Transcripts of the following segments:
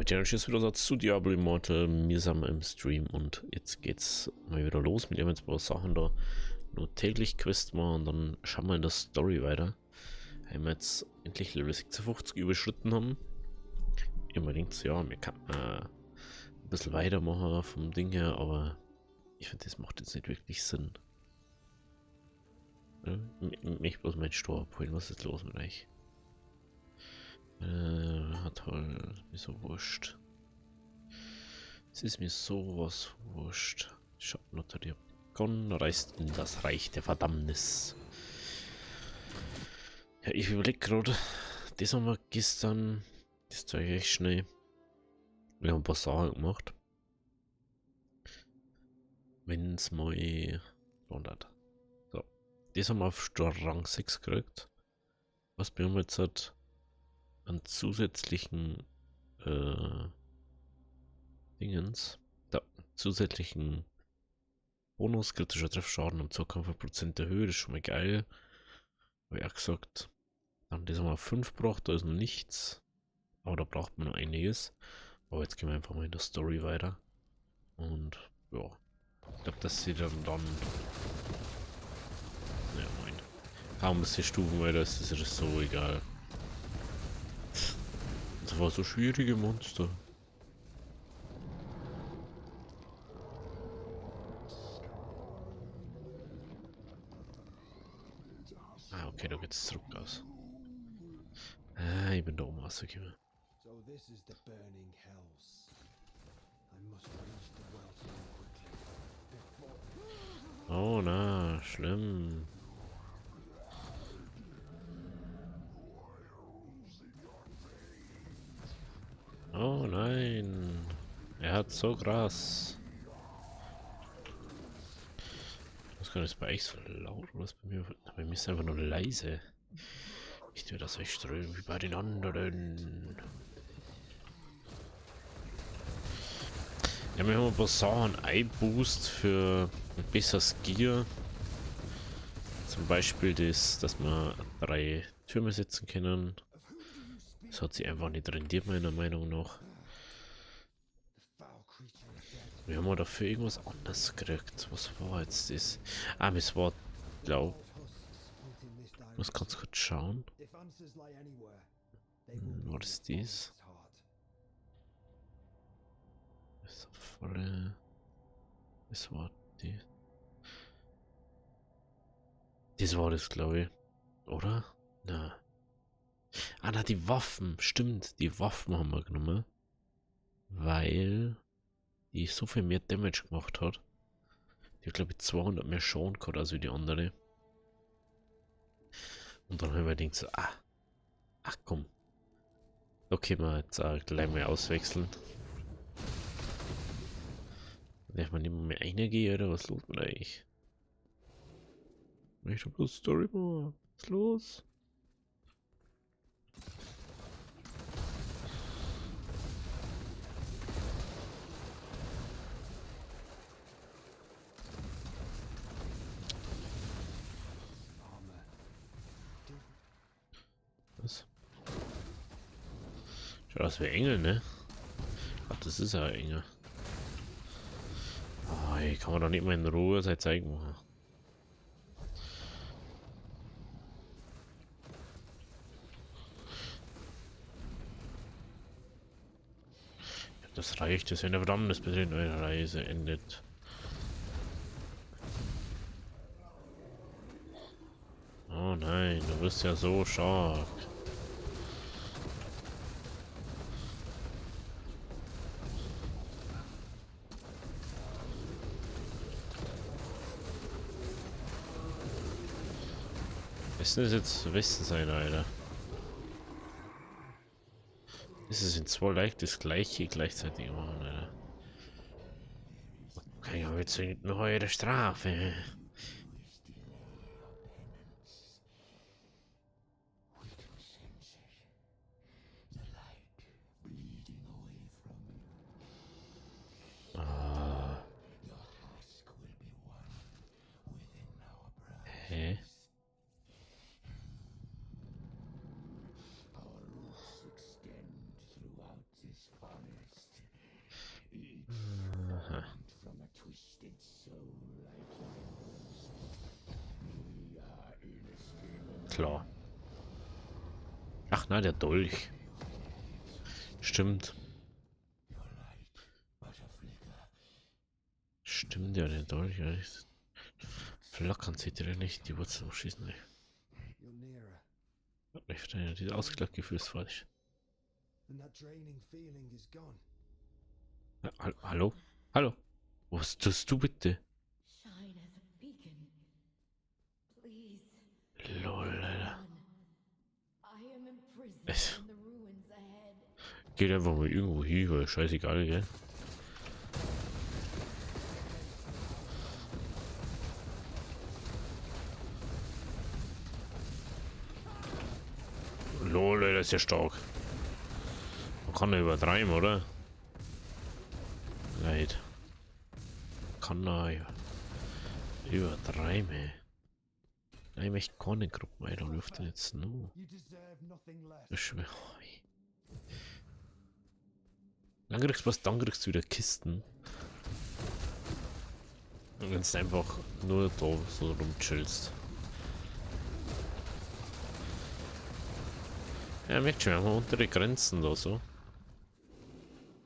Leute, dann tschüss wieder zu Diablo Immortal, wir sind im Stream und jetzt geht's mal wieder los mit ein paar Sachen da. Nur täglich Quest machen und dann schauen wir in der Story weiter. Wenn wir jetzt endlich Level 56 überschritten haben. Immer denkt ja, wir können ein bisschen weitermachen vom Ding her, aber ich finde, das macht jetzt nicht wirklich Sinn. Ja, mich bloß mein Stor abholen, was ist los mit euch? Toll, mir so wurscht. Es ist mir sowas wurscht. Schattenlotterie begonnen, reist in das Reich der Verdammnis. Ja, ich überlege gerade, das haben wir gestern, das zeige ich schnell. Wir haben ein paar Sachen gemacht. Wenn es mal 100. So, das haben wir auf Rang 6 gekriegt. Was wir haben jetzt halt einen zusätzlichen Dingens. Da, zusätzlichen Bonus, kritischer Treffschaden um 2,5% der Höhe, das ist schon mal geil. Habe ich auch gesagt. Dann das haben wir auf 5 gebracht, da ist noch nichts. Aber da braucht man noch einiges. Aber jetzt gehen wir einfach mal in der Story weiter. Und ja, ich glaube, dass sie dann. Ja, moin. Kaum bis die Stufen weiter ist das so egal. Das war so schwierige Monster. Ah, okay, da geht's zurück aus. Ah, ich bin da oben rausgekommen. So this is the burning hells. I must reach the Wellstone quickly before. Oh na, schlimm. Oh nein. Er hat so krass. Das kann jetzt bei euch so laut oder ist bei mir? Bei mir ist es einfach nur leise. Nicht mehr das Strömen wie bei den anderen. Ja, wir haben ein paar Sachen einboost für ein besseres Gear. Zum Beispiel das, dass wir 3 Türme setzen können. Das hat sich einfach nicht rendiert, meiner Meinung nach. Wir haben dafür irgendwas anderes gekriegt. Was war jetzt das? Ah, es war, glaub, ich muss ganz kurz schauen. Was ist das? Ist voll. Was war die? Das war das, glaube ich. Oder? Na. Ah, na, die Waffen. Stimmt, die Waffen haben wir genommen. Weil die so viel mehr Damage gemacht hat. Die hat, glaube ich, 200 mehr Schaden gehabt als die andere. Und dann haben wir gedacht so, ach komm. Okay, mal jetzt gleich mal auswechseln. Darf man nicht mehr reingehen, oder was ist los mit euch? Ich hab bloß Story Mode. Was ist los? Was? Schaut aus wie Engel, ne? Ach, das ist ja ein Engel. Oh, ey, kann man doch nicht mal in Ruhe sein zeigen machen. Das reicht, das ist eine Verdammnis, bis in eure Reise endet. Oh nein, du bist ja so stark. Ist das jetzt Westen sein, Alter? Ist es in 2 leicht das gleiche gleichzeitig machen, Alter? Okay, aber jetzt noch eure Strafe. Ah. Hä? Our roots extend throughout this forest. Klar. Ach nein, der Dolch. Stimmt. Stimmt, ja, der Dolch. Ja, flackern sieht er nicht, die Wurzeln schießen nicht. You're nearer, Ich verstehe, dieses Ausgleichsgefühl ist falsch. and that draining feeling is gone. Hallo? Hallo? Was tust du bitte? Shine as a beacon. Please. Lol, Alter. Run. I am imprisoned Es in the ruins ahead. geht einfach mal irgendwo hin, weil scheißegal, gell? Lol, Alter, ist ja stark. Man kann ja übertreiben, oder? Leid. Kann da ja übertreiben. Ich möchte keine Gruppe mehr, da läuft jetzt nur. You deserve nothing less. Dann kriegst du was, dann kriegst du wieder Kisten. Und wenn du einfach nur da so rumchillst. Ja, merkt schon, wir haben unter die Grenzen da so.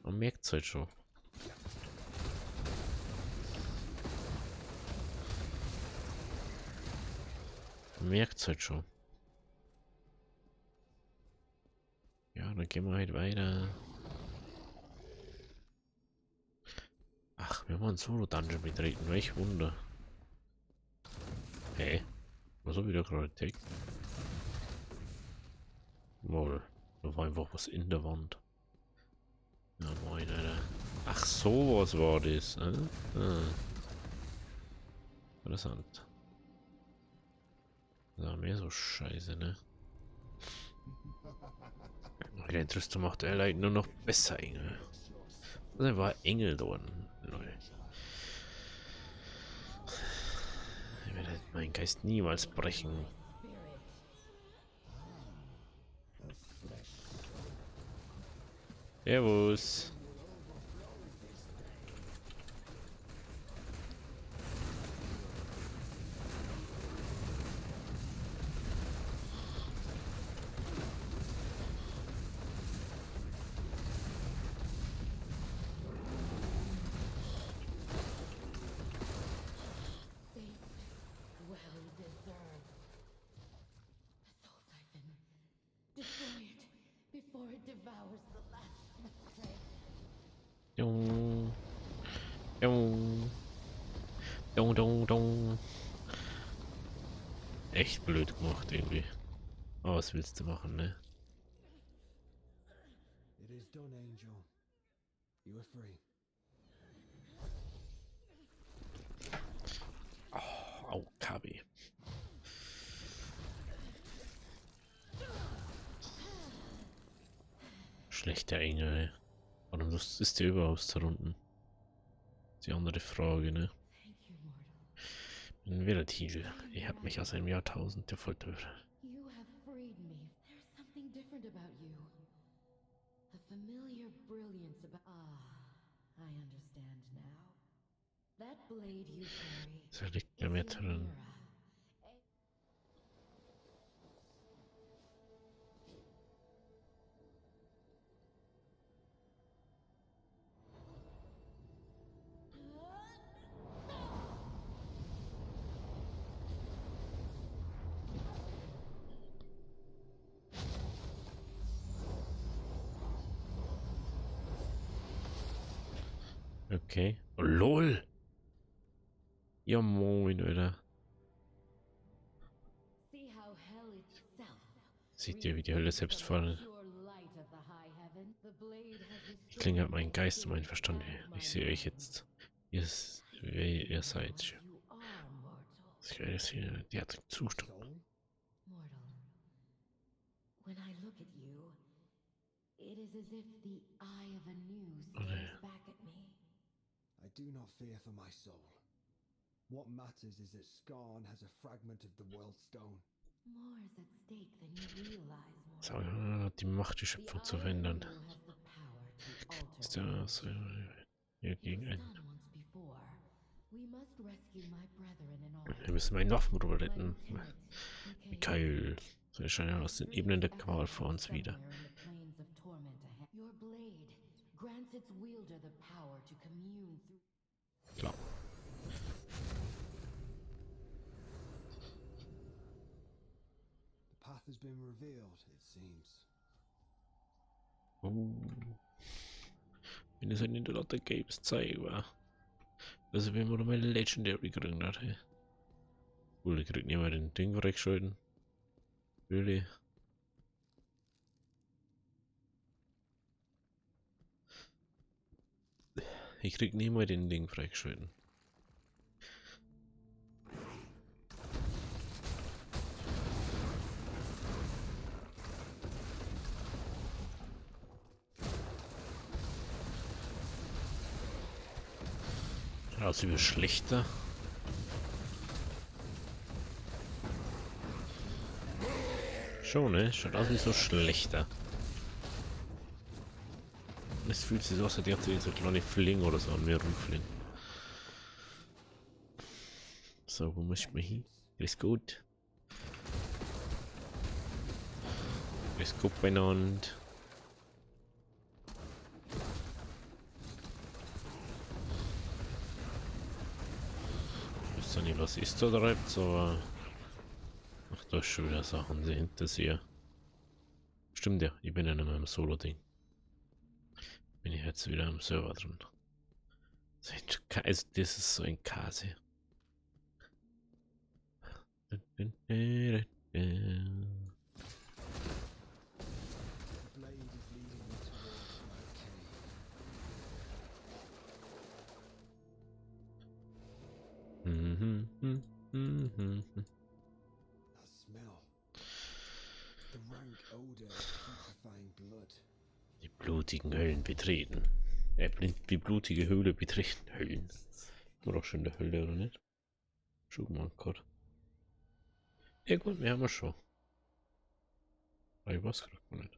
Man merkt es halt schon. Man merkt es halt schon. Ja, dann gehen wir halt weiter. Ach, wir haben einen Solo-Dungeon betreten, welch Wunder. Hä? Was hab ich da gerade entdeckt? Moll. Da war einfach was in der Wand. Ja, moin, Alter. Ach, sowas war das. Interessant. Ja, mehr so scheiße, ne? Der Interesse macht er leider nur noch besser, Engel. Da war Engel drin. Lol. Ich werde meinen Geist niemals brechen. Servus. Well deserved. The soul siphon. Destroy it before it devours the last prey. Dung. Dung. Dung, dung, dung. Echt blöd gemacht irgendwie. Aber was willst du machen, ne? It is done, Angel. You are free. Au, KB. Schlechter Engel. Warum ist der überhaupt da unten? Die andere Frage, ne? Thank you, mortal. Bin Velatil. Ihr habt mich aus einem Jahrtausend der Folter. You have freed me. There's something different about you. A familiar brilliance about. Ah, I understand now. That blade you carry. Da liegt is ja mehr a drin. mirror. Okay. Oh, LOL! Ja moin, Alter. See how hell itself. Seht ihr, wie die Hölle selbst fallen? Pure light of the high heaven. The blade has Ich klinge halt meinen Geist und meinen Verstand. Ich sehe euch jetzt. Ihr seid. You are mortal. Ich werde jetzt hier derartig zustimmen. Soul? Mortal. When I look at you, it is as if the eye of a new stares back at me. I do not fear for my soul. What matters is that Skarn has a fragment of the World Stone. More is at stake than you realize, mortal. So, die Macht, die Schöpfung zu verändern. Has the power to alter Ist ja so hier gegen It was ein. done once before, Wir müssen meinen Waffenbruder retten. Lieutenant Mikhail. So erscheinen aus den Ebenen der Qual vor uns wieder. Your blade grants its wielder the power to commune through. Klar. The path has been revealed, it seems. Wenn es ein Interlotter Games zeigen war. Also wenn man mal Legendary gekriegt hat. Hey. Cool, ich krieg nicht mal den Ding freigeschalten. Really? Ich krieg nicht mal den Ding freigeschalten. Also wie schlechter. Schon, ne? Schaut aus wie so schlechter. Es fühlt sich so aus, als hätte ich so kleine Fling oder so an mir rumfliegen. So, wo muss ich mal hin? Alles gut. Alles gut beieinander. Ich weiß nicht, was ist da treibt, aber... Ach, da ist schon wieder Sachen hinter sie. Stimmt ja, ich bin ja nicht mehr im Solo-Ding. Bin ich jetzt wieder am Server drin. Also das ist so ein Kase. The blade is leading me towards my cave. That smell. The rank odor of putrefying blood. Die blutigen Höllen betreten. Die blutige Höhle betreten. Höllen. War doch schon in der Hölle, oder nicht? Schon mal Gott. Ja gut, wir haben es schon. Aber ich weiß gerade nicht.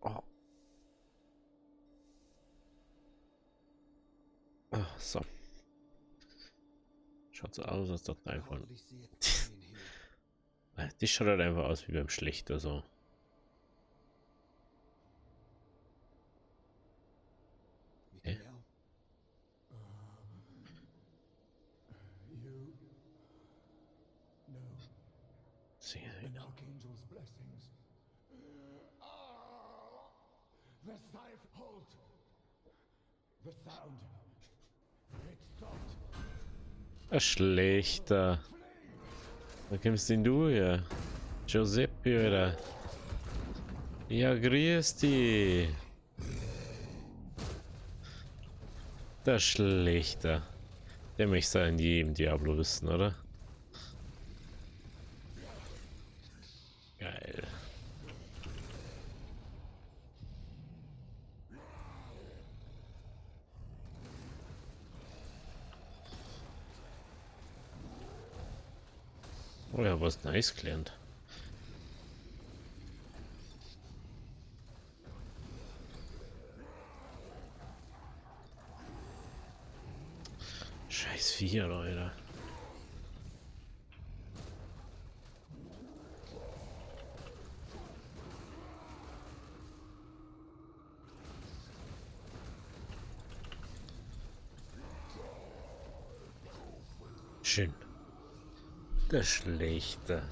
Oh. Ah, so. Schaut so aus, als dort I einfach. hardly see a thing in here. Das schaut halt einfach aus wie beim Schlechter so. Mikhail? You know Sie, an archangel's blessings. The scythe hold. The sound. It stopped. ein Schlechter. Da kommst denn du her? Giuseppe, oder? Ja, grüß dich. Der Schlechter. Der möchte in jedem Diablo wissen, oder? Geil. Oh ja, was nice gelernt. Scheiß Viecher, Leute. Schön. Der Schlechter.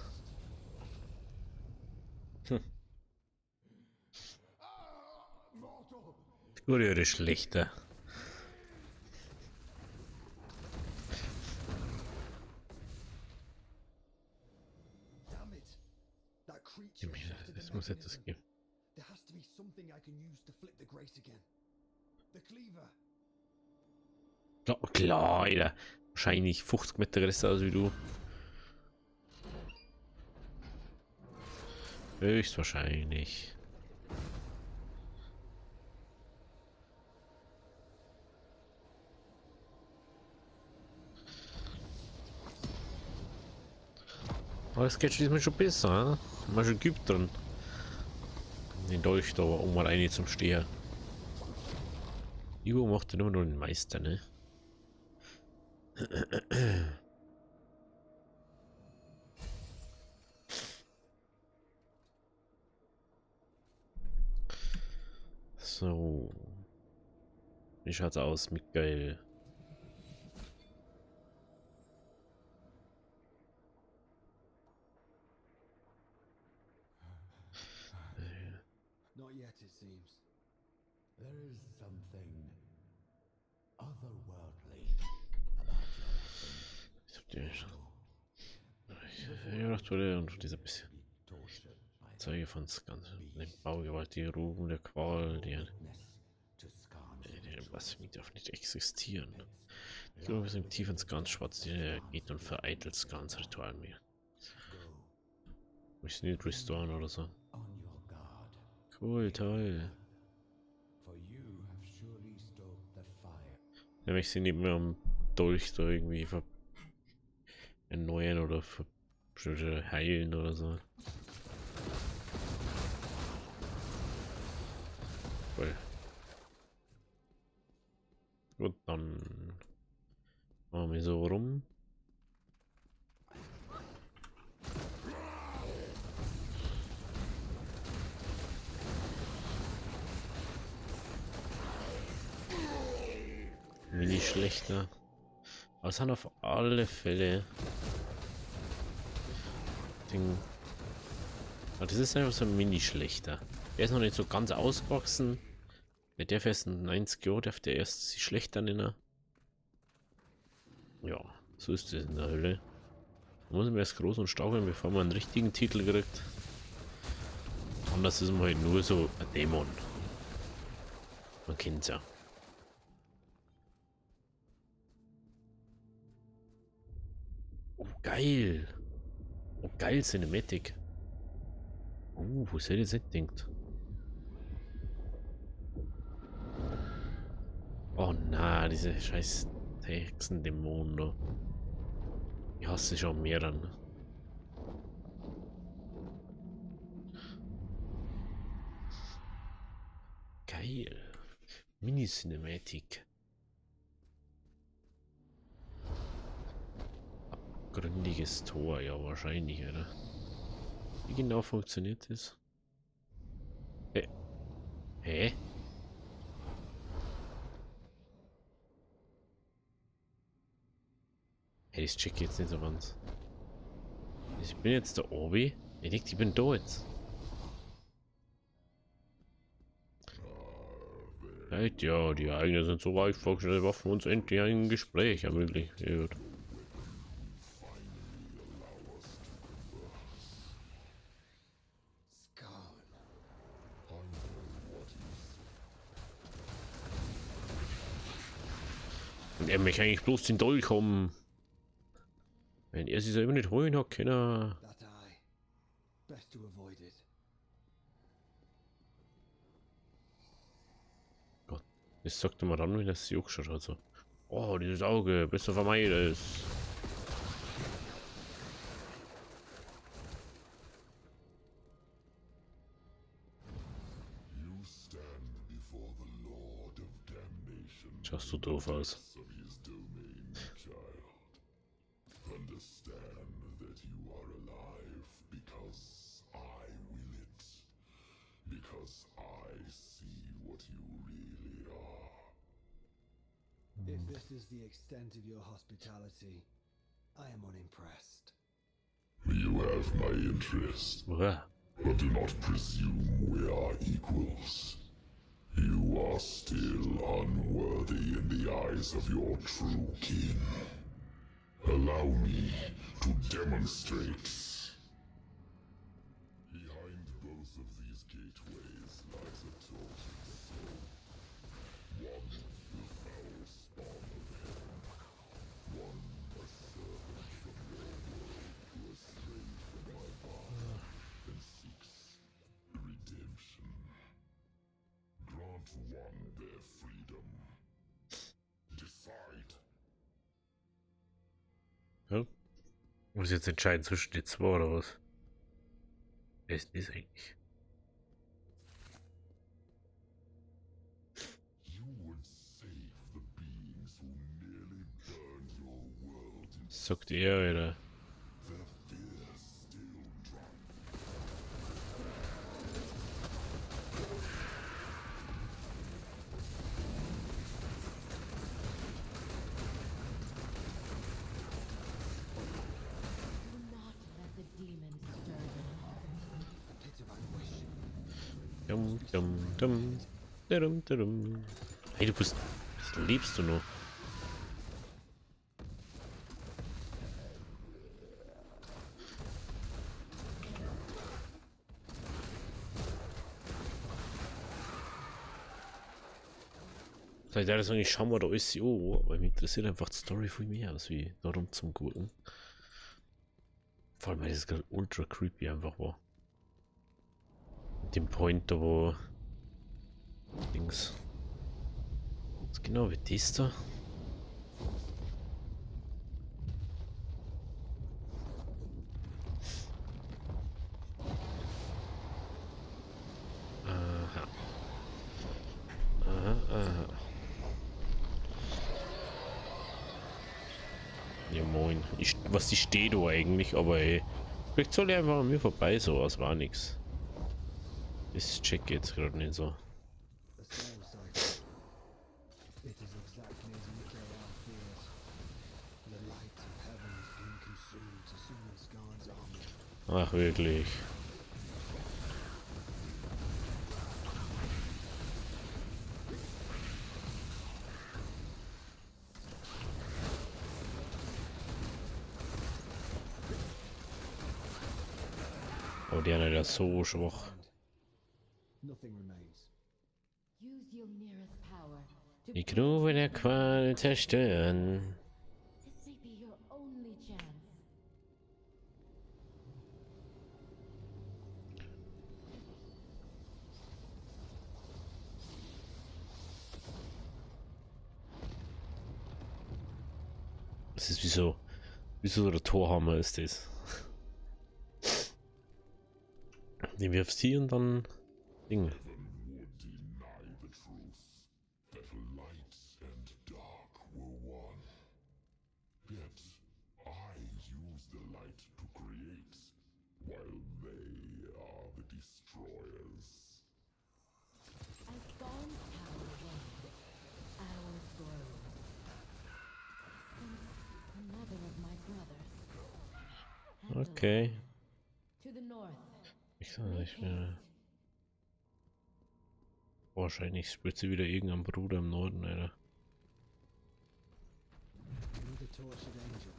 Oder der Schlechter. Damn it! That creature Gib mir shifted the das muss etwas mechanism. geben. There has to be something I can use to flip the grace again. The cleaver. Klar, Alter. Wahrscheinlich 50 Meter größer als wie du. Höchstwahrscheinlich. Aber es geht diesmal schon besser, ne? Mal schon gibt drin. Den Dolch da, um mal eine zum Steher. Ivo macht dann immer nur den Meister, ne? So. Wie schaut's aus, Michael? Not yet, it seems. There is something otherworldly about your essence. Ich hab dir schon. Ich gedacht, wurde und dieser bisschen Be tortured by the Zeuge von Skans, den Baugewalt, die Ruben der Qual, witness to Skarn's die ritual. Blasphemie darf nicht existieren. Ich glaube, wir sind tief ins Skans schwarz, der geht und vereitelt Skans Ritual mehr. Go Müssen nicht restoren oder so. on your guard, Cool, toll. for you have surely stoked the fire. Ja, ich sie nicht mehr am Dolch da irgendwie erneuern oder heilen oder so. Cool. Gut, dann machen wir so rum. Mini schlechter. Aber es hat auf alle Fälle den. Aber das ist einfach so ein Mini schlechter. Der ist noch nicht so ganz ausgewachsen. Mit der festen 90 Euro darf der erst sich schlechter nennen. Ja, so ist es in der Hölle. Da muss man erst groß und stark werden, bevor man einen richtigen Titel kriegt. Anders ist man halt nur so ein Dämon. Man kennt's ja. Oh, geil. Oh, geil, Cinematic. Was hätte ich jetzt nicht gedacht? Oh na, diese scheiß Hexendämonen da. Ich hasse schon mehr dann. Geil. Mini-Cinematic. Abgründiges Tor, ja wahrscheinlich, oder? Wie genau funktioniert das? Hä? Hey, das check ich jetzt nicht so ganz. Ich bin jetzt der Obi. Ich denke, ich bin da jetzt. Right, ja, die Ereignisse sind so weit vorgestellt, Waffen uns endlich ein Gespräch ermöglicht wird. Skarn. Und er möchte eigentlich bloß den Dolch haben. Wenn er sich selber nicht holen hat, kann er. That eye. Best to avoid it. Gott, das sagt er mal dann, wenn er es angeschaut hat. So. Oh, dieses Auge, besser vermeiden es. You stand before the Lord of Damnation. Schaust du doof aus. Of his domain, child. Understand that you are alive because I will it. Because I see what you really are. If this is the extent of your hospitality, I am unimpressed. You have my interest, Uah. but do not presume we are equals. You are still unworthy in the eyes of your true kin. Allow me to demonstrate. Behind both of these gateways lies a tortured soul. One the foul spawn of hell. One a servant from your world who has strayed from my path and seeks redemption. Grant one their freedom. Decide. Ja. Muss jetzt entscheiden zwischen den zwei oder was? Wer ist das eigentlich? You would Was sagt er, oder? Do not let the demons stir them. Pit of anguish. Dum, dum, dum. Dum, dum. Hey, du bist. Was lebst du noch? Seit der sagen, ich schau mal da alles an, aber mich interessiert einfach die Story viel mehr als wie darum zum Gucken. Vor allem, weil das gerade ultra creepy einfach war. Mit dem Point da, wo. Dings. Was genau wie das da? Aha. Aha, aha. Ja moin. Was die steht da eigentlich, aber ey. Vielleicht soll ich einfach an mir vorbei, so was war nix. Das check jetzt gerade nicht so. The spell cipher. It is exactly as Mikael fears. The light of heaven is being consumed to summon Skarn's army. Ach wirklich. Oh, die eine ist so schwach. Nothing remains. Use Ylnira's power to Die Grube der Qual zerstören. This may be your only chance. Das ist wie so der Torhammer ist das. Den wirfst hier und dann Ding. Would deny the truth that light and dark were one. Yet I use the light to create, while they are the destroyers. As Dawn's power wanes, ours grows. Since another of my brothers. Handle Okay. to the north. Ich sag nicht mehr. Wahrscheinlich spielt sie wieder irgendein Bruder im Norden, Alter. Another tortured angel.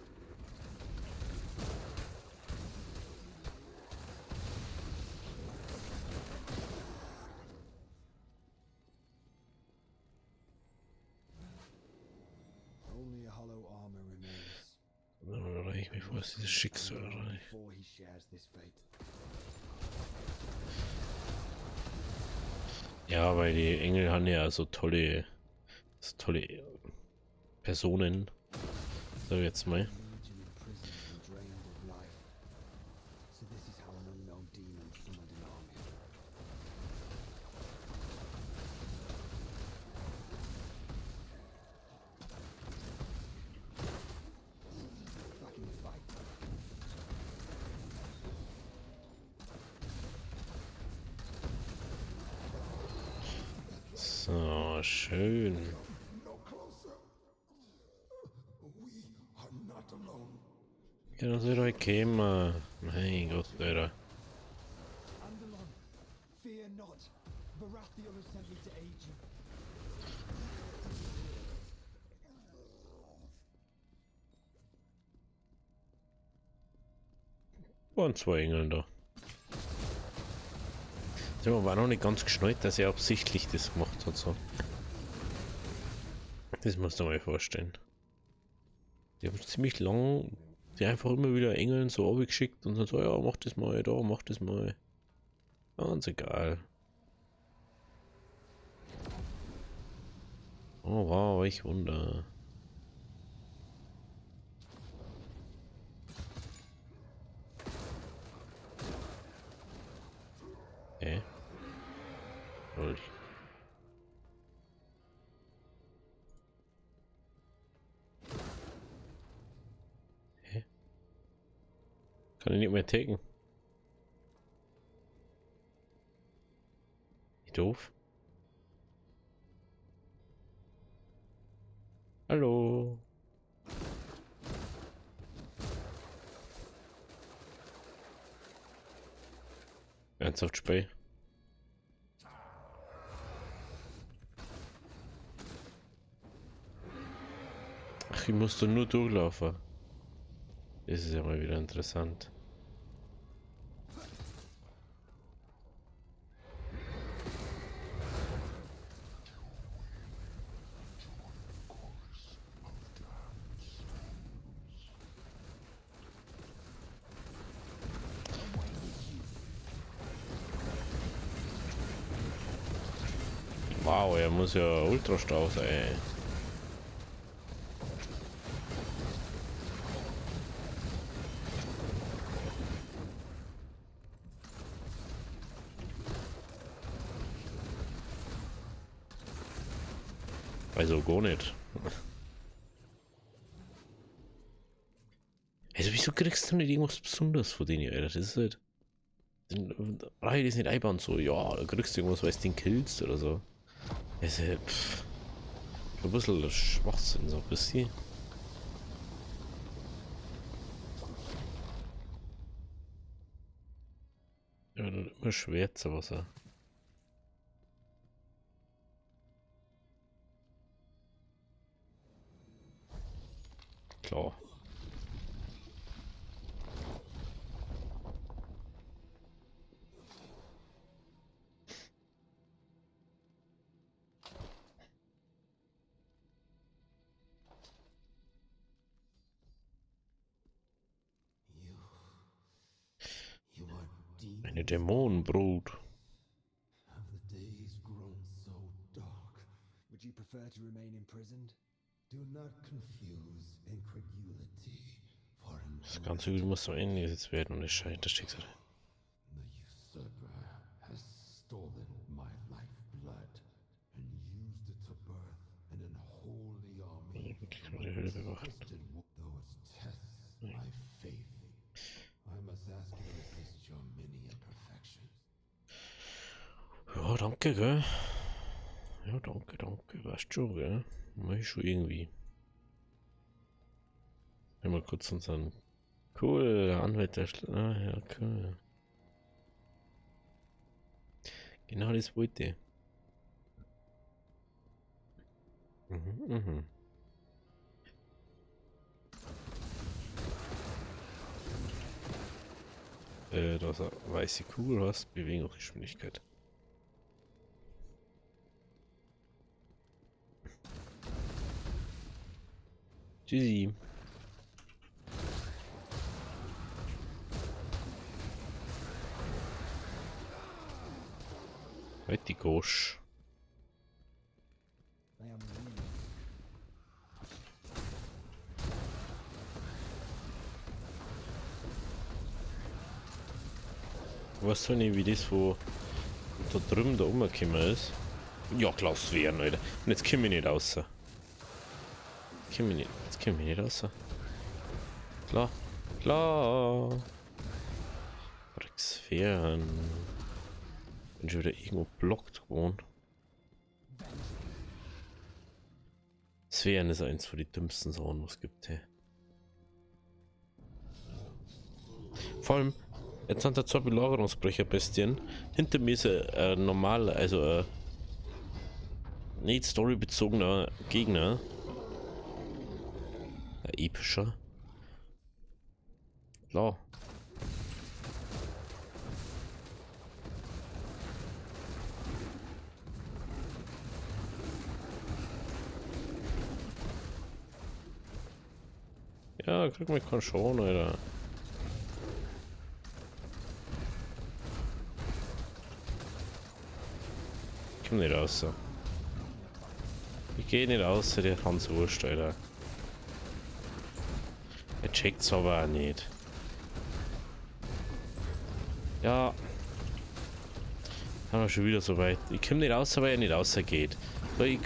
Only a hollow armor remains. Dann reiche ich mich vor, dieses Schicksal rein. Before he shares this fate. Ja, weil die Engel haben ja so tolle Personen. So jetzt mal. Legion imprisoned and drained of life. So this is how an unknown demon summoned an army. Back in the fight. So, schön. No closer. We are not alone. Ja, das wird euch kämen. Mein Gott, Alter. Andalon, fear not. Baratheon has sent me to aid you. Waren zwei Engel da. Der war noch nicht ganz geschnallt, dass er absichtlich das gemacht hat. So. Das musst du dir mal vorstellen. Die haben ziemlich lang, die einfach immer wieder Engeln so abgeschickt und dann so, ja, mach das mal, da, mach das mal. Ganz egal. Oh wow, ich Wunder. Okay. Lol. Kann ich nicht mehr taken. Wie doof. Hallo. Ernsthaft Spray. Ach, ich muss da nur durchlaufen. Das ist ja mal wieder interessant. Wow, er muss ja ultra stark sein. Also gar nicht. Also wieso kriegst du nicht irgendwas Besonderes von denen, Alter? Das ist halt... Reihe das nicht einbauen so, ja, da kriegst du irgendwas, weil du den killst oder so. Das ist halt, ein bisschen Schwachsinn, so ein bisschen. Ja, dann immer schwärzer Wasser. Klar. You are deep. Eine Dämonenbrut. Have the days grown so dark? Would you prefer to remain imprisoned? Do not confuse incredulity for Das ganze Übel muss am Ende gesetzt werden und es scheint das Schicksal. The usurper has stolen my lifeblood and used it to birth an unholy army. Wirklich mal die Höhle bewacht. Though it tests my faith, I must ask you to resist your many imperfections. Ja, danke, gell? Ja, danke. Weißt schon, gell? Mach ich schon irgendwie. Mal kurz unseren... Cool, Anwalt. Ah, ja, cool. Genau das wollte ich. Mhm. Das weiße Kugel hast, Bewegungsgeschwindigkeit. Tschüssi. Halt die Gosch. I am weak. Weißt du nicht, wie das wo da drüben da rumgekommen ist? Ja, Klaus werden, Alter. Und jetzt komme ich nicht raus. Jetzt komme ich nicht raus. Klar. Sphären. Bin schon wieder irgendwo blockt geworden. Sphären ist eins von den dümmsten Sachen, was es gibt. Hey. Vor allem, jetzt sind da zwei Belagerungsbrecherbestien. Hinter mir ist ein normaler, also nicht storybezogener Gegner. Ein epischer. Klar. Ja, krieg mich keinen schon, Alter. Ich komm nicht raus. Ich geh nicht raus, der Hans Wurst, Alter. Er checkt's aber auch nicht. Ja. Haben wir schon wieder so weit. Ich komm nicht raus, weil er nicht rausgeht. Ich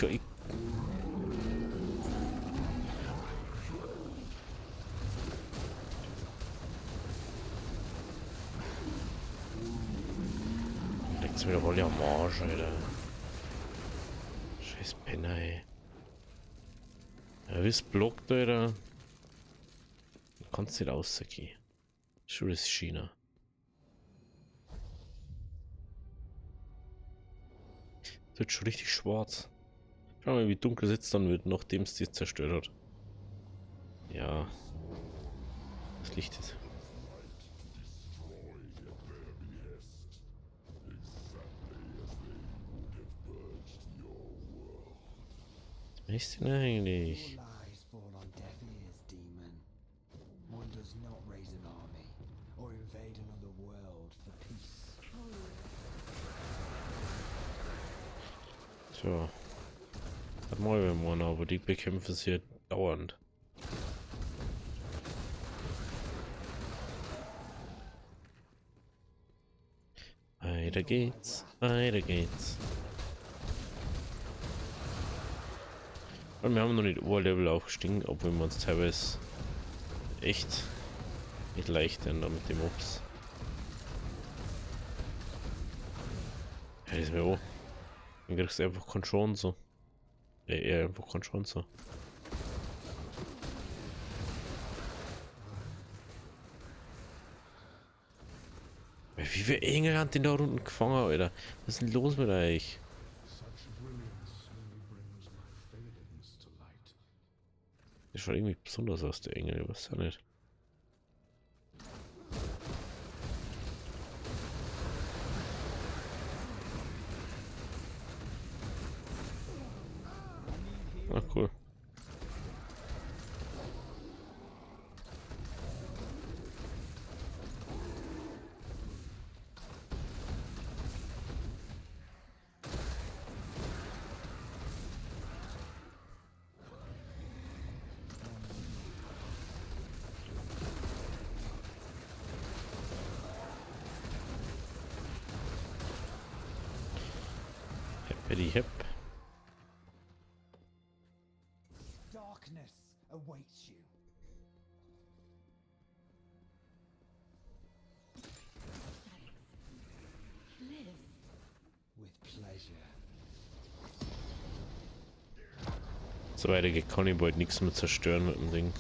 Jetzt wieder voll am Arsch, Alter. Scheiß Penner, ey. Ja, wie es blockt, Alter. Du kannst nicht rausgehen. Schon ist China. Das wird schon richtig schwarz. Schau mal, wie dunkel es jetzt dann wird, nachdem es die zerstört hat. Ja. Das Licht ist. Was ist denn eigentlich? Your lies fall on deaf ears, demon. One does not raise an army or invade another world for peace. Tja. Hat Mäuermann, aber die bekämpfen es hier dauernd. Weiter geht's, weiter geht's. Und wir haben noch nicht Oberlevel aufgestiegen, obwohl wir uns teilweise echt nicht leicht ändern mit dem Obst. Ja, das ist mir auch. Dann kriegst du einfach keinen Chance. Ja, eher einfach keinen Chance. Wie viele Engel hat den da unten gefangen, Alter? Was ist denn los mit euch? Das schaut irgendwie besonders aus, der Engel, ich weiß ja nicht. Ah, cool. Heppity hepp. Darkness awaits you. Live. With pleasure. So weiter kann ich bald nichts mehr zerstören mit dem Ding.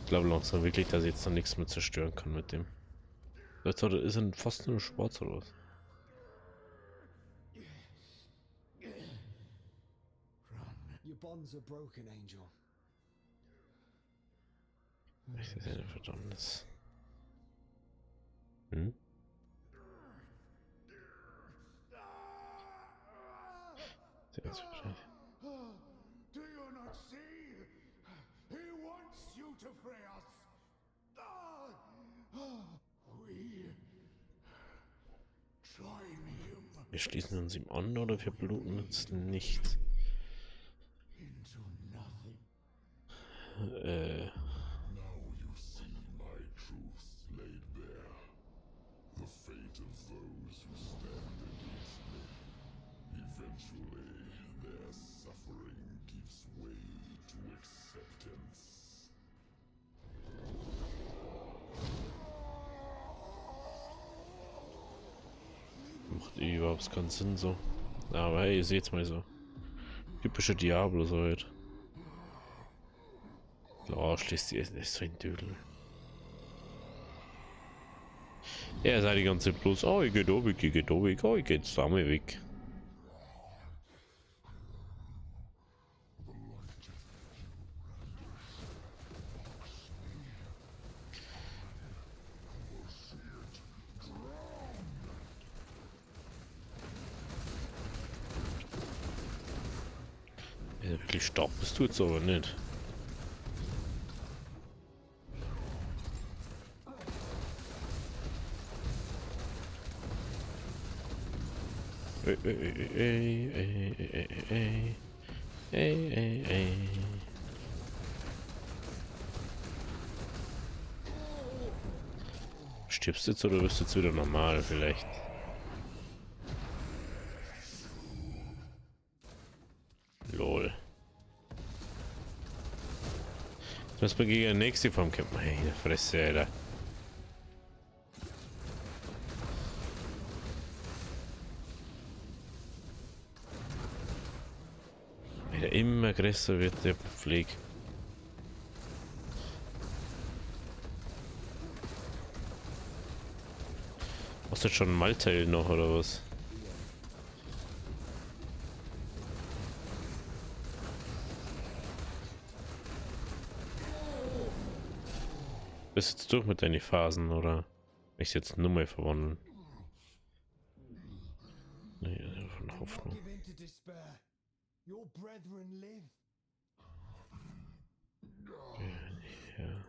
Ich glaube langsam wirklich, dass ich jetzt noch nichts mehr zerstören kann mit dem. Jetzt ist er fast nur schwarz oder was? Your bonds are broken, Angel. Das ist eine Verdammnis. Hm? Do you not see? He wants you to free us. We join him Wir schließen uns ihm an oder wir bluten uns nicht. into nothing. Now you see my truth laid bare. The fate of those who stand against me. Eventually, their suffering gives way to acceptance. Macht überhaupt keinen Sinn so. Aber hey, ihr seht's mal so. Typische Diablo so halt. Klar, schließt die, das ist so ein Dödel. Er sei die ganze Zeit bloß, oh, ich geh da weg, ich geh da weg, oh, ich geh jetzt da mal weg. Ja, wirklich stark bist du jetzt aber nicht. Stirbst du jetzt oder bist du jetzt wieder normal vielleicht? Lol. Das müssen wir gegen den nächsten vom Camp. Meine Fresse, Alter. immer größer wird der Pfleg. Hast du jetzt schon ein Malteil noch oder was? Bist jetzt durch mit deinen Phasen oder ich jetzt nur mal verwandeln? Nee, von Do not Hoffnung. give in to despair. Your brethren live. Ja.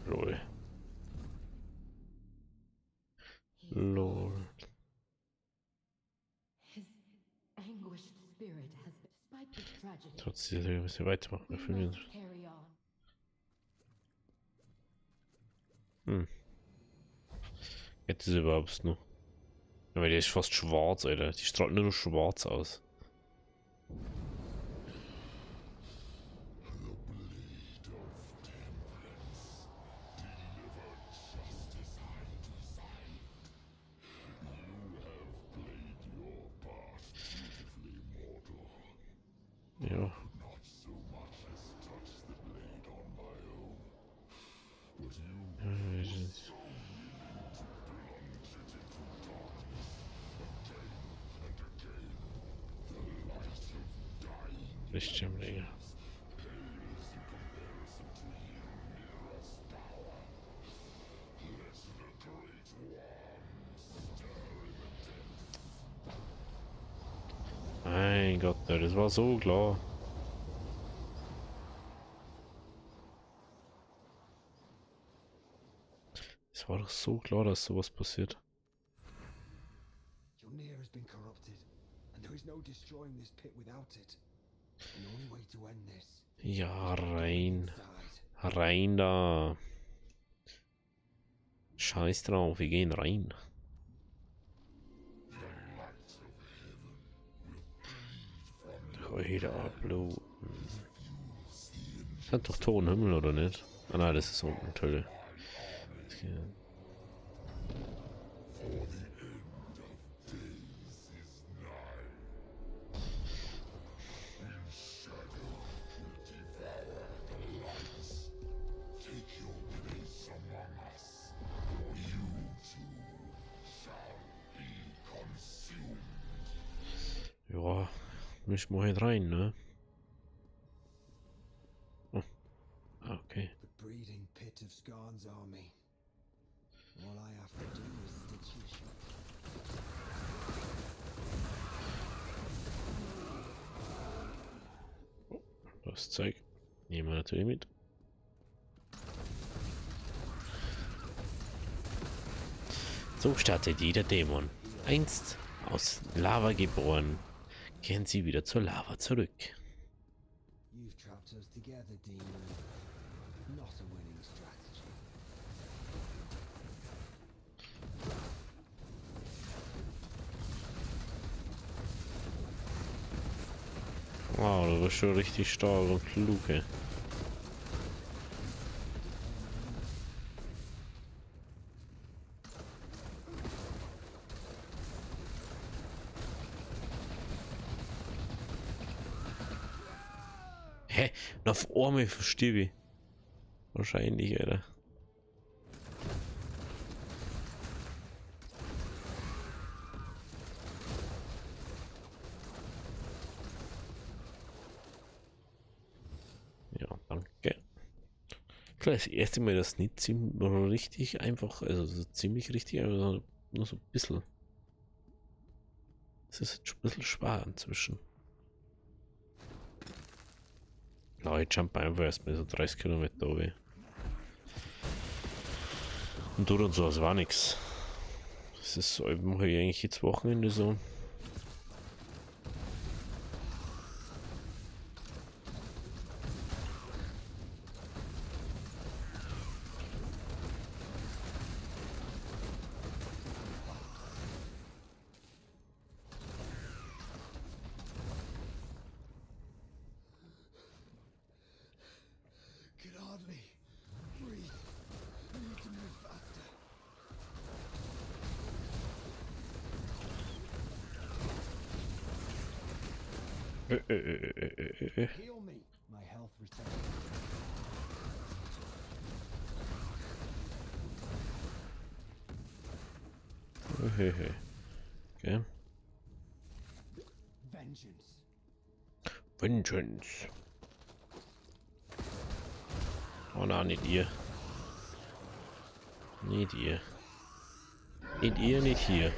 Lol. Lol. His anguished spirit has, despite this tragedy, Trotzdem ein bisschen weitermachen. we Wir fühlen must carry on. Jetzt ist überhaupt noch. Aber der ist fast schwarz, Alter. Die strahlt nur noch schwarz aus. Ja. Lichtschirmlinge. Mein Gott, das war so klar. Es war doch so klar, dass sowas passiert. Your has been corrupted, and there is no destroying this pit without it. The only way to end this Ja, rein. inside. Rein da. Scheiß drauf, wir gehen rein. Wieder bluten. Das hat doch Ton Himmel, oder nicht? Ah nein, das ist unten, Tölle. Ja, müssen wir halt rein, ne? Oh. Ah, okay. The breeding pit of Skarn's army. All I have to do is stitch it shut. Das Zeug nehmen wir natürlich mit. So startet jeder Dämon. Einst aus Lava geboren, kehren sie wieder zur Lava zurück. You've trapped us together, demon. Not a winning strategy. Wow, du bist schon richtig stark und klug, ey. Hä? Und auf einmal verstehe ich. Wahrscheinlich, Alter. Ja, danke. Vielleicht das erste Mal das nicht ziemlich richtig einfach, also so ziemlich richtig, aber nur so ein bisschen. Es ist jetzt schon ein bisschen schwer inzwischen. Ja, ich jump einfach erstmal so 30 Kilometer oben. Und tut und so, es war nix. Das ist so, mache ich eigentlich jetzt Wochenende so. Can hardly breathe. Need to move faster. Heal me. My health returns. Okay. Vengeance. Vengeance. Oh nein, nicht ihr. Nicht ihr. Nicht ihr, nicht hier.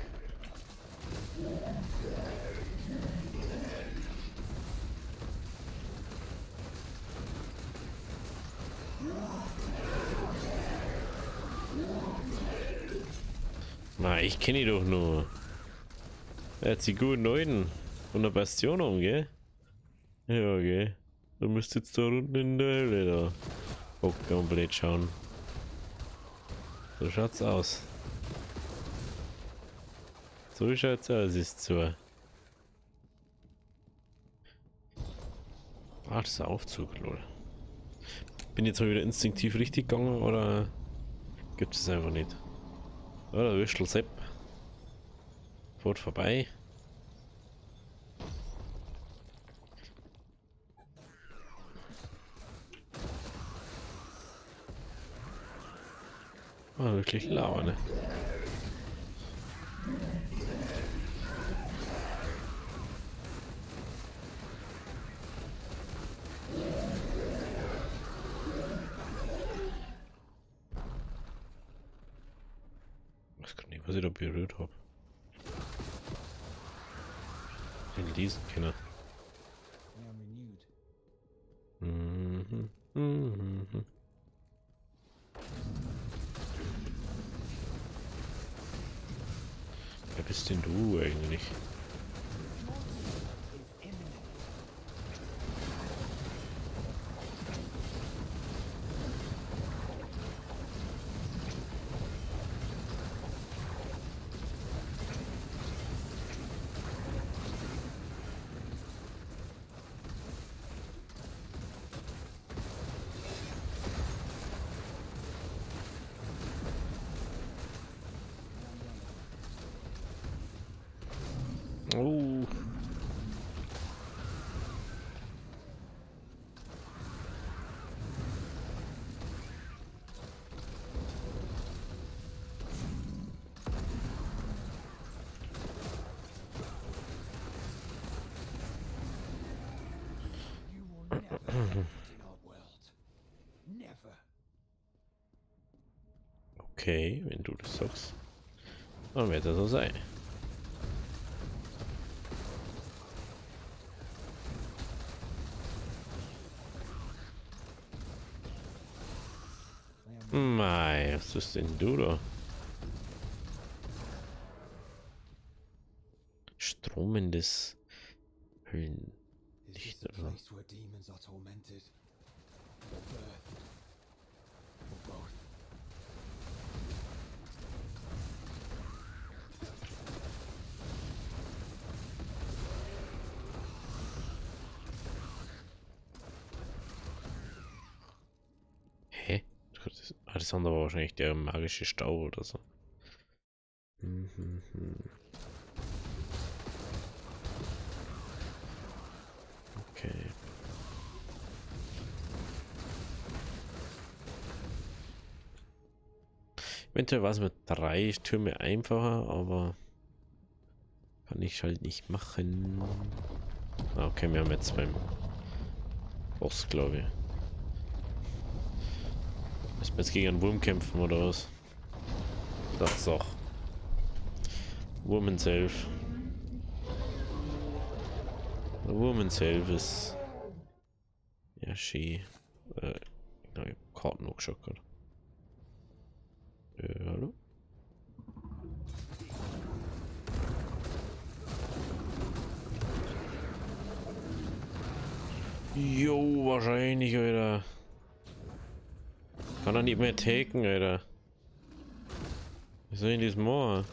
Na, ich kenne ihn doch nur. Er hat die guten Leuten von der Bastion um, gell? Ja, okay. Du müsst jetzt da unten in der Höhle da hocken und blöd schauen. So schaut's aus. So schaut's aus, ist so. Ah, das ist ein Aufzug, lol. Bin jetzt mal wieder instinktiv richtig gegangen oder gibt es einfach nicht? Oder Würstel Sepp. Fährt vorbei. Ah, wirklich Lava, ne? Ich kann nicht, was ich da berührt habe. Den lesen können. I am renewed. Mhm. Mhm. Wer bist denn du eigentlich? Is imminent. Oh. You will never fit in our world. Never. Okay, wenn du das sagst, dann wird das so sein. I am Mei, was ist denn du da? Stromendes Höllen. Is this Licht, the oder? place where demons are tormented? Or birthed? Or both? Hä? Das andere war wahrscheinlich der magische Stau oder so. Mhm. Okay. Eventuell war es mit 3 Türme einfacher, aber kann ich halt nicht machen. Ah, okay, wir haben jetzt beim Boss, glaube ich. Müssen wir jetzt gegen einen Wurm kämpfen oder was? Das doch. Wurm himself. Der Wurm himself ist ja schön. Genau, ich hab Karten noch geschaut gerade. Hallo? Jo, wahrscheinlich, Alter. Kann er nicht mehr taken, Alter. Was soll ich denn das machen?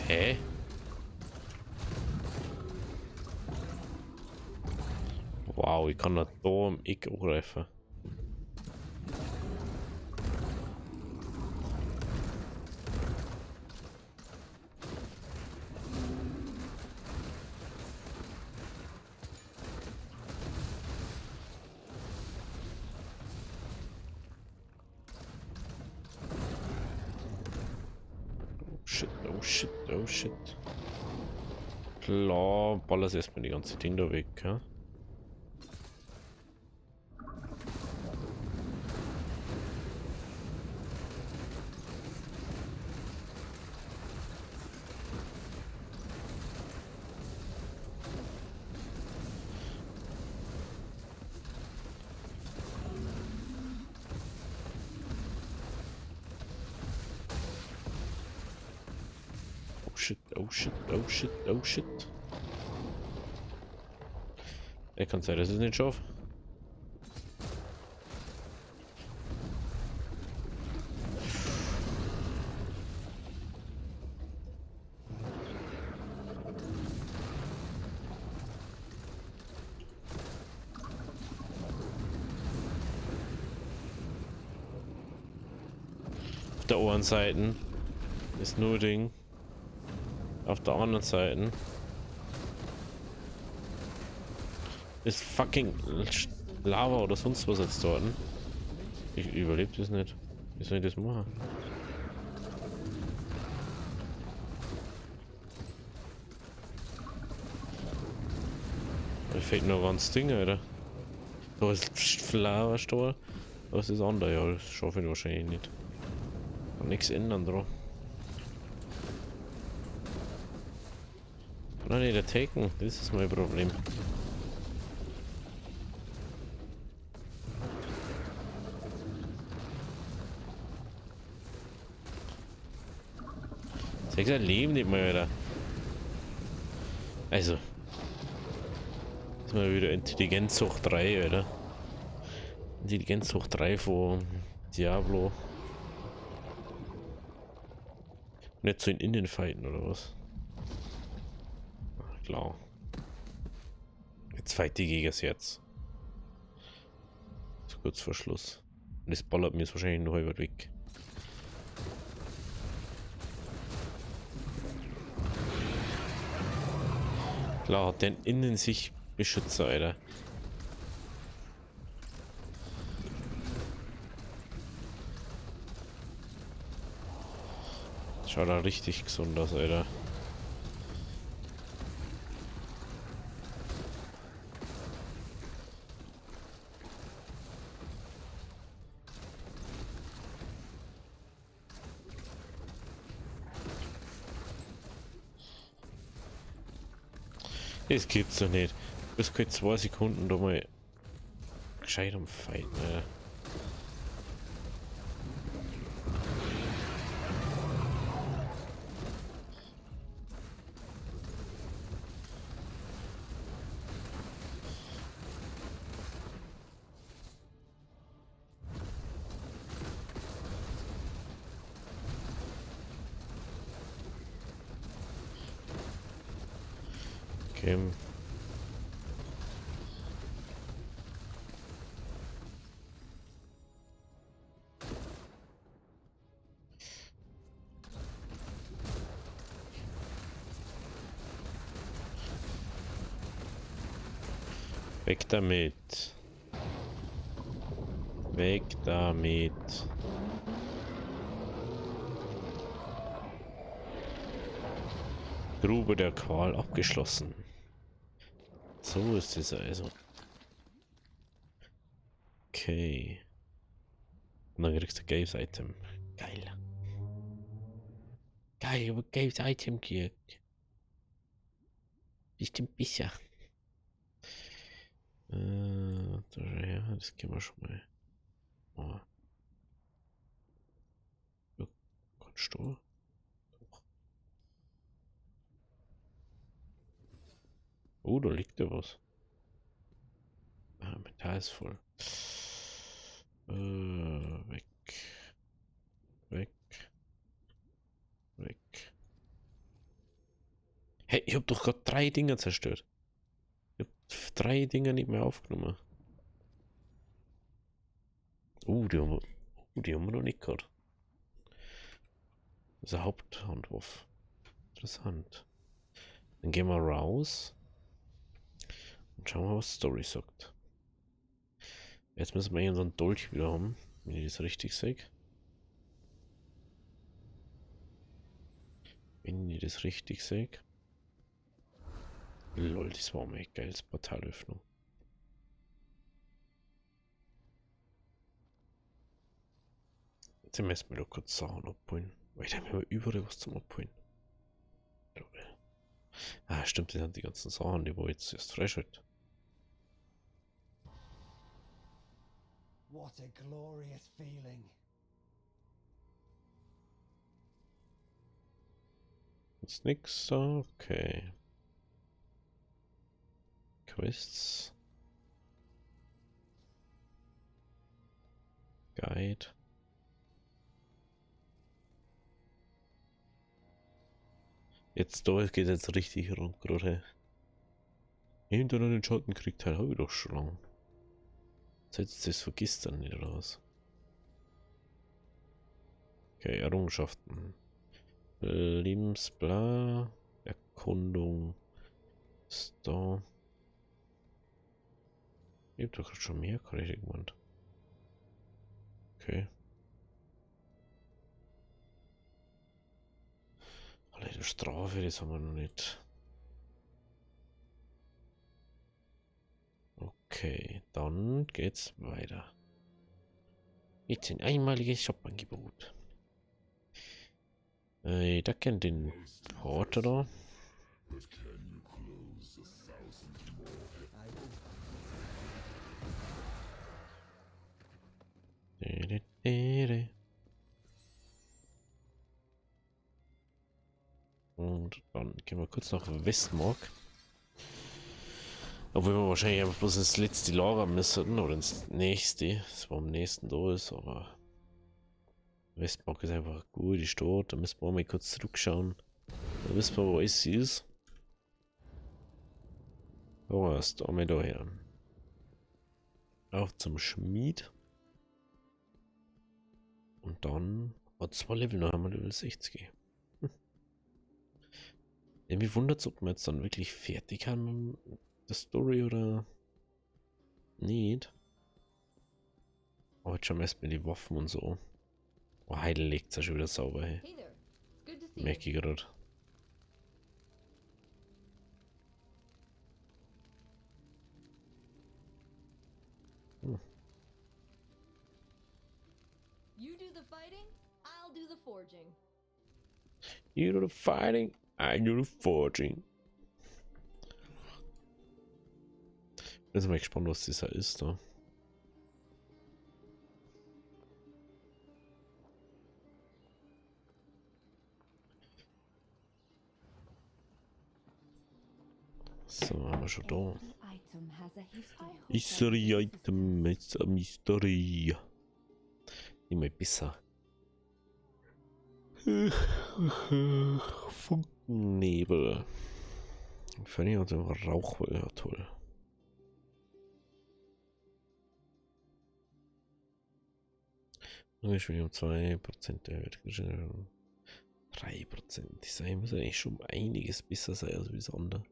Hä? Wow, Oh, ich kann da am Eck angreifen. Oh shit, oh shit, oh shit. Klar, ballerst erstmal die ganze Ding da weg, ja? Oh shit, oh shit, oh shit, oh shit. Er kann sein, dass es nicht schafft. Auf der einen Seite ist nur Ding. Auf der anderen Seite ist fucking Lava oder sonst was jetzt dort. Ich überlebe das nicht. Wie soll ich das machen? Da fehlt noch ganz Ding, Alter. Da ist Flowerstall. Was ist andere? Ja, das schaffe ich wahrscheinlich nicht. Kann nichts ändern dran. Kann er nicht attacken? Das ist mein Problem. Zeig sein Leben nicht mehr, Alter. Also. Ist mal wieder Intelligenz hoch 3, oder? Intelligenz hoch 3 von Diablo. Nicht so in Innenfighten oder was? Ach, klar. Jetzt fight die Gegers jetzt. So kurz vor Schluss. Und das ballert mir jetzt wahrscheinlich noch über weg. Klar hat der innen sich Beschützer, Alter. Schaut da richtig gesund aus, Alter. Das gibt's doch nicht. Du bist keine 2 Sekunden da mal gescheit am Fighten, Alter. Okay. Weg damit. Weg damit. Grube der Qual abgeschlossen. So ist es also. Okay. Und dann kriegst du Games Item. Geil. Geil, aber Games Item gekriegt. Bestimmt besser. Ja, das können wir schon mal. Oh. Ja, kannst du? Doch. Oh, da liegt ja was. Ah, Metall ist voll. Weg. Weg. Weg. Hey, ich hab doch gerade 3 Dinger zerstört. Ich hab 3 Dinger nicht mehr aufgenommen. Die haben wir noch nicht gehört. Das ist ein Haupthandwurf. Interessant. Dann gehen wir raus und schauen wir, was Story sagt. Jetzt müssen wir hier unseren Dolch wieder haben, wenn ich das richtig sehe. Wenn ich das richtig sehe. Lol, das war mir geiles Portalöffnung. Jetzt müssen wir doch kurz Sachen abholen. Weil da haben wir überall was zum Abholen. Ah, stimmt, das sind die ganzen Sachen, die wo jetzt erst freischalten. What a glorious feeling. Ist nix, okay. Quests. Guide. Jetzt da geht jetzt richtig rum gerade. Hinter den Schattenkrieg Teil habe ich doch schon lang. Jetzt das vergisst dann nicht oder was? Okay, Errungenschaften. Lebensbla. Erkundung. Ist da. Ich hab doch schon mehr, kann ich gemeint. Okay. Alle Strafe, das haben wir noch nicht. Okay, dann geht's weiter. Jetzt ein einmaliges Shop-Angebot. Da kennt den Porter da. But can you close 1,000 more? I will. Und dann gehen wir kurz nach Westmark. Obwohl wir wahrscheinlich einfach bloß ins letzte Lager müssen oder ins nächste, das war am nächsten da ist, aber Westmark ist einfach eine gute Stadt, da müssen wir mal kurz zurückschauen. Da wissen wir, wo alles ist. Oh, ist da mal daher. Auch zum Schmied. Und dann hat 2 Level, noch einmal Level 60. Irgendwie wundert es, ob wir jetzt dann wirklich fertig haben mit der Story oder nicht. Aber jetzt schauen wir erstmal die Waffen und so. Oh, Heidel legt es ja schon wieder sauber, hey. Hey there. It's good to see you. Merke ich gerade. You do the fighting, I'll do the forging. You do the fighting, I do the forging. Bin jetzt mal gespannt, was dieser ist da. So, haben wir schon da. Item has a history. Mystery-Item, it's a mystery. Immer besser. Funkennebel. Völlig aus dem Rauch, ja toll. Ich bin um 2% erhöht. 3%. Das muss eigentlich schon um einiges besser sein als das andere.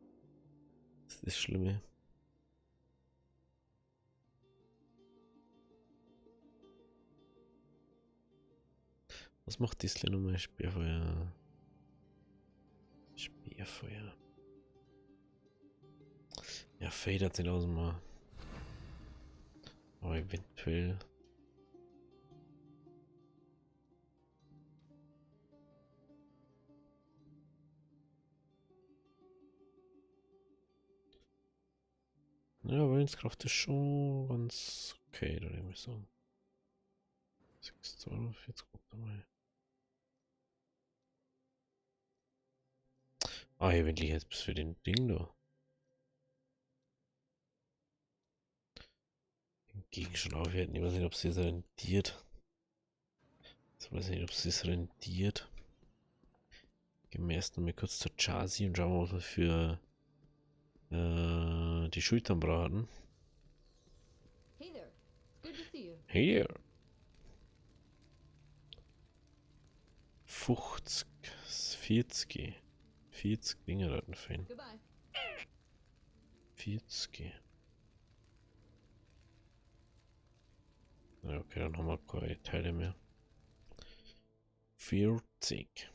Das ist das Schlimme. Was macht das denn nochmal? Speerfeuer. Speerfeuer. Ja, fadert den aus mal. Aber eventuell. Ja, Willenskraft ist schon ganz okay, da würde ich sagen. 6,42 dabei. Ah, hier will ich jetzt für den Ding da. Den Gegenstand aufwerten. Ich weiß nicht, ob es jetzt rentiert. Ich weiß nicht, ob es sich rentiert. Gehen wir erst noch mal kurz zur Chasi und schauen, was wir für Die Schultern braten. Hey there. It's good to see you. Hier. 50, 40. 40 Dinge da fein. Goodbye. 40. Ja, okay, dann haben wir keine Teile mehr. 40.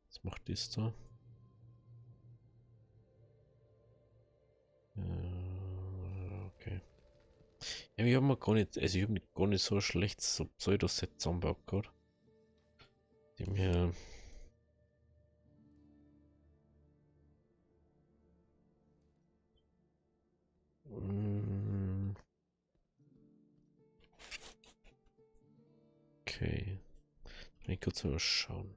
Was macht das da? Okay. Ja, ich habe mir gar nicht, also ich habe gar nicht so ein schlechtes so Pseudo-Set zusammengebaut gerade. Dem hier. Okay. Ich kurz mal schauen.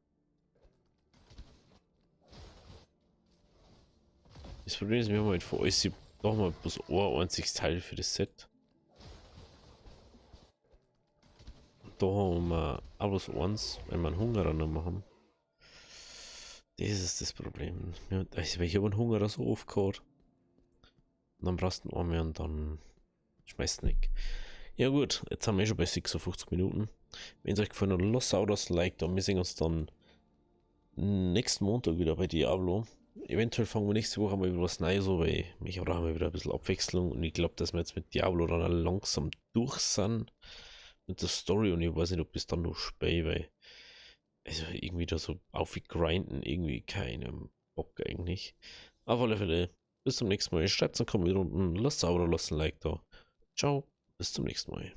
Das Problem ist, wir haben halt für euch doch mal bloß ein einziges Teil für das Set. Da haben wir auch bloß eins, wenn wir einen Hungerer noch machen. Das ist das Problem. Ja, also, ich habe einen Hungerer so oft gehabt. Und dann brauchst du einen mehr und dann schmeißt du nicht. Ja gut, jetzt haben wir schon bei 56 Minuten. Wenn es euch gefallen hat, lasst auch das Like da. Wir sehen uns dann nächsten Montag wieder bei Diablo. Eventuell fangen wir nächste Woche mal wieder was Neues an, weil ich brauche mal wieder ein bisschen Abwechslung und ich glaube, dass wir jetzt mit Diablo dann langsam durch sind mit der Story und ich weiß nicht, ob bis dann noch spät, weil also irgendwie da so auf wie grinden irgendwie keinen Bock eigentlich. Auf alle Fälle, bis zum nächsten Mal. Schreibt es einen Kommentar unten, lasst auch oder lasst ein Like da. Ciao, bis zum nächsten Mal.